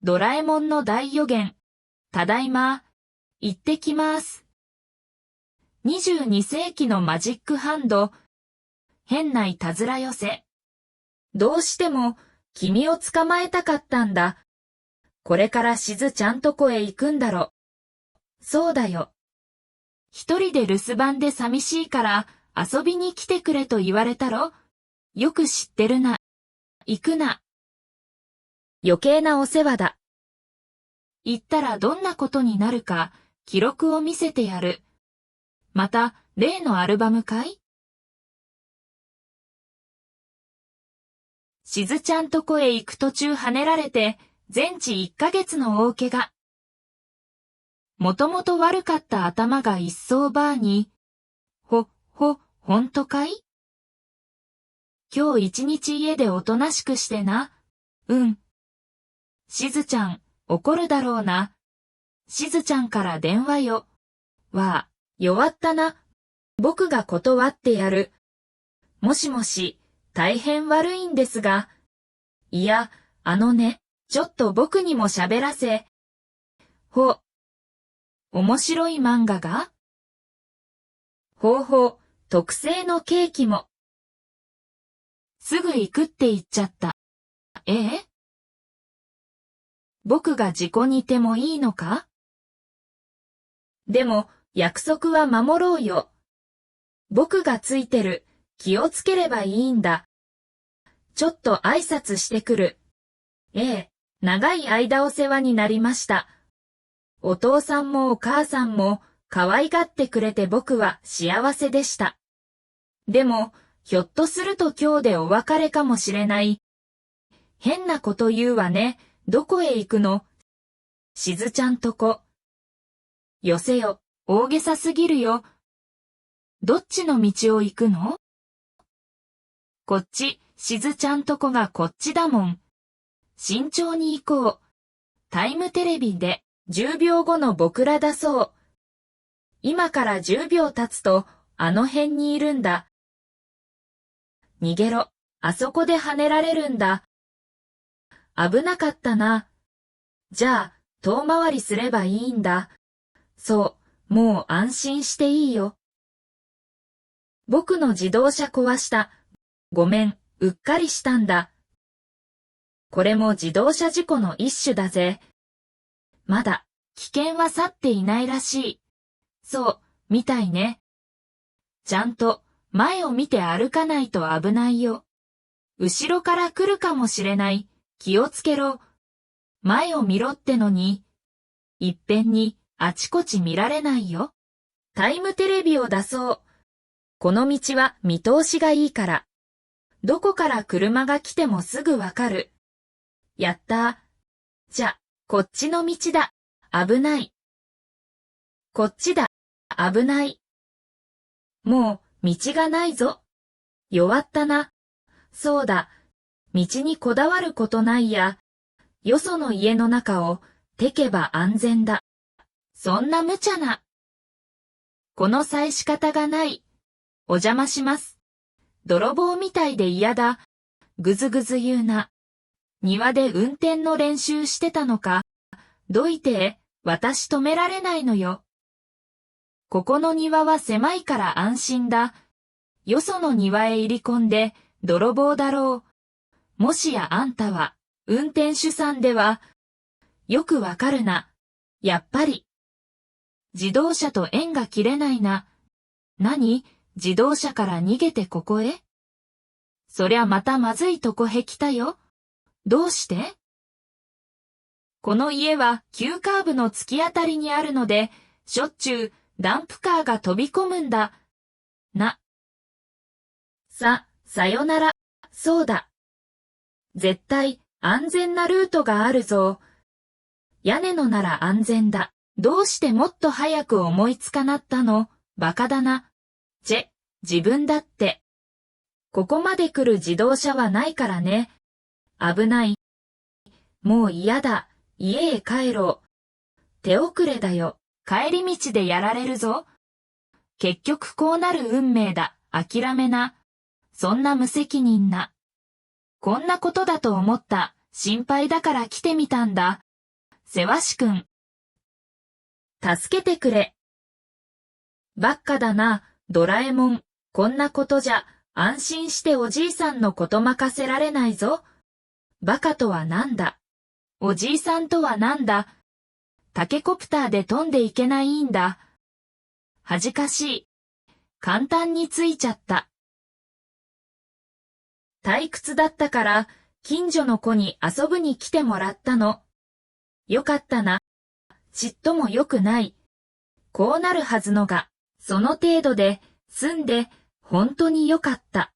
ドラえもんの大予言。ただいま。行ってきます。22世紀のマジックハンド。変ないたずら寄せ。どうしても君を捕まえたかったんだ。これからしずちゃんとこへ行くんだろ。そうだよ。一人で留守番で寂しいから遊びに来てくれと言われたろ。よく知ってるな。行くな。余計なお世話だ。言ったらどんなことになるか記録を見せてやる。また例のアルバムかい？しずちゃんとこへ行く途中跳ねられて全治1ヶ月の大怪我。もともと悪かった頭が一層バーに。ほんとかい？今日一日家でおとなしくしてな。うん。しずちゃん、怒るだろうな。しずちゃんから電話よ。わあ、弱ったな。僕が断ってやる。もしもし、大変悪いんですが。いや、ちょっと僕にも喋らせ。面白い漫画が？特製のケーキも。すぐ行くって言っちゃった。僕が事故にてもいいのか？でも、約束は守ろうよ。僕がついてる。気をつければいいんだ。ちょっと挨拶してくる。長い間お世話になりました。お父さんもお母さんも可愛がってくれて僕は幸せでした。でも、ひょっとすると今日でお別れかもしれない。変なこと言うわね。どこへ行くの？しずちゃんとこ。よせよ、大げさすぎるよ。どっちの道を行くの？こっち、しずちゃんとこがこっちだもん。慎重に行こう。タイムテレビで10秒後の僕らだそう。今から10秒経つとあの辺にいるんだ。逃げろ、あそこで跳ねられるんだ。危なかったな。じゃあ、遠回りすればいいんだ。そう、もう安心していいよ。僕の自動車壊した。ごめん、うっかりしたんだ。これも自動車事故の一種だぜ。まだ、危険は去っていないらしい。そう、みたいね。ちゃんと、前を見て歩かないと危ないよ。後ろから来るかもしれない。気をつけろ。前を見ろってのに。いっぺんに、あちこち見られないよ。タイムテレビを出そう。この道は見通しがいいから。どこから車が来てもすぐわかる。やったー。じゃ、こっちの道だ。危ない。こっちだ。危ない。もう、道がないぞ。弱ったな。そうだ。道にこだわることないや。よその家の中を、てけば安全だ。そんな無茶な。この際仕方がない。お邪魔します。泥棒みたいで嫌だ。ぐずぐず言うな。庭で運転の練習してたのか。どいて、私止められないのよ。ここの庭は狭いから安心だ。よその庭へ入り込んで、泥棒だろう。もしやあんたは、運転手さんでは、よくわかるな。やっぱり。自動車と縁が切れないな。何？自動車から逃げてここへ？そりゃまたまずいとこへ来たよ。どうして？この家は急カーブの突き当たりにあるので、しょっちゅうダンプカーが飛び込むんだ。さよなら。そうだ。絶対安全なルートがあるぞ。屋根のなら安全だ。どうしてもっと早く思いつかなったの？バカだな。自分だって。ここまで来る自動車はないからね。危ない。もう嫌だ。家へ帰ろう。手遅れだよ。帰り道でやられるぞ。結局こうなる運命だ。諦めな。そんな無責任な。こんなことだと思った。心配だから来てみたんだ。せわしくん。助けてくれ。ばっかだな、ドラえもん。こんなことじゃ、安心しておじいさんのこと任せられないぞ。バカとはなんだ。おじいさんとはなんだ。タケコプターで飛んでいけないんだ。恥ずかしい。簡単についちゃった。退屈だったから、近所の子に遊ぶに来てもらったの。よかったな。ちっとも良くない。こうなるはずのが、その程度で、済んで、本当によかった。